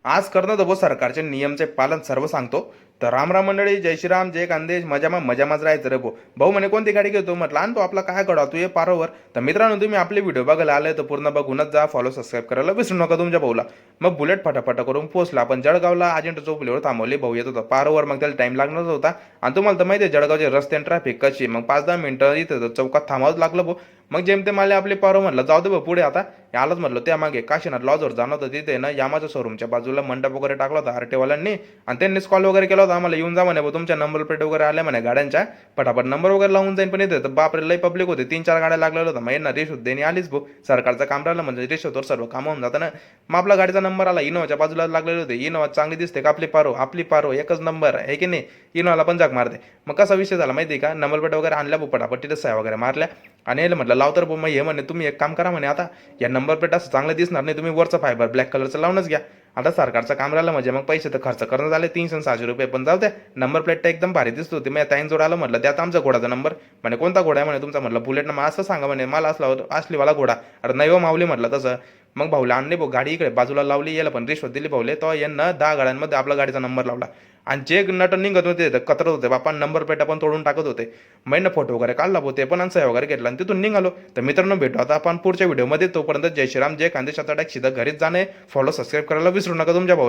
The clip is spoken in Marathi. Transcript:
आज करणं दबो सरकारचे नियमचे पालन सर्व सांगतो. तर राम राम मंडळी, जय श्रीराम, जय खानदेश. मजामाच राहायचं रे भाऊ. भाऊ म्हणे कोणती गाडी घेतो म्हटलं, आणि तो आपला काय करा तू ये पारोवर. तर मित्रांनो, तुम्ही आपले व्हिडिओ बघायला आले तर पूर्ण बघूनच जा. फॉलो सबस्क्राईब करायला विसरू नका तुमच्या भाऊला. मग बुलेट फटाफट करून पोहोचला. आपण जळगावला अजिंठा चौफुलीवर थांबवले. भाऊ येत होता पारोवर. मग त्याला टाइम लागणार होता. आणि तुम्हाला तर माहिती आहे जळगावचे रस्ते आणि ट्रॅफिक कशी. मग 5-10 मिनिटं इथं चौकात थांबावंच लागलं भाऊ. मग जेमतेम आले आपले पारो. म्हटलं जाऊ दे भाऊ पुढे आता. आलंच म्हटलं त्या मागे काशीनाथ लॉजवर जाणं होतं. तिथे ना यामाच्या शोरूमच्या बाजूला मंडप वगैरे टाकला होता आरटीवाल्यांनी. आणि त्यांनीच कॉल वगैरे केला होता आम्हाला, येऊन जा म्हणे भाऊ, तुमच्या नंबर प्लेट वगैरे आल्या म्हणे गाड्यांच्या, पटापट नंबर वगैरे लावून जाईन. पण येते तर बापरे लई पब्लिक होते. 3-4 गाड्या लागलेल्या होत्या. मग ना रिश्वत देणी आलीच भाऊ. सरकारचं काम राहिलं म्हणजे रिश्वतवर सर्व काम होऊन जातं ना. मग आपला गाडीचा नंबर आला. इनोवाच्या बाजूला लागलेले होते. इनोवा चांगली दिसते का आपली पारो एकच नंबर आहे की नाही. इनोवाला पण जाग मारते. मग कसा विषय झाला माहिती आहे का, नंबर प्लेट वगैरे आणल्या भाऊ, पटापट तिथे सह्या वगैरे मारल्या. आणि यायला म्हटलं लाव तर भाऊ. मग हे म्हणे तुम्ही एक काम करा म्हणे, आता या नंबर प्लेट असं चांगलं दिसणार नाही, तुम्ही वरचं फायबर ब्लॅक कलरचं लावूनच घ्या. आता सरकारचं काम राहिलं म्हणजे मग पैसे तर खर्च करणं झाले 300-600 रुपये. पण जाऊ द्या, नंबर प्लेट तर एकदम भारी दिसत होती. मी ताईन जोड आलं म्हटलं त्यात आमचा घोडाचा नंबर. म्हणे कोणता घोडा आहे म्हणे तुमचा. म्हटलं बुलेट ना. मग असं सांगा म्हणे मला असलीवाला घोडा. अरे नाही हो माऊली म्हटलं तसं. मग भाऊला आणले भाऊ गाडी इकडे बाजूला लावली. याला पण रिश्वत दिली भाऊले. तो यांना 10 गाड्यांमध्ये आपला गाडीचा नंबर लावला. आणि जे नट निघत होते कतरत होते बापा, नंबर प्लेट आपण तोडून टाकत होते. मैंने फोटो वगैरे काढला भाऊ, ते पण आणि वगैरे घेतला आणि तिथून निघालो. तर मित्रांनो भेटू आता आपण पुढच्या व्हिडिओमध्ये. तोपर्यंत जय श्रीराम, जय खानदेश. आता सीधा घरीच जाणे. फॉलो सबस्क्राईब करायला विसरू नका तुमच्या भाऊ.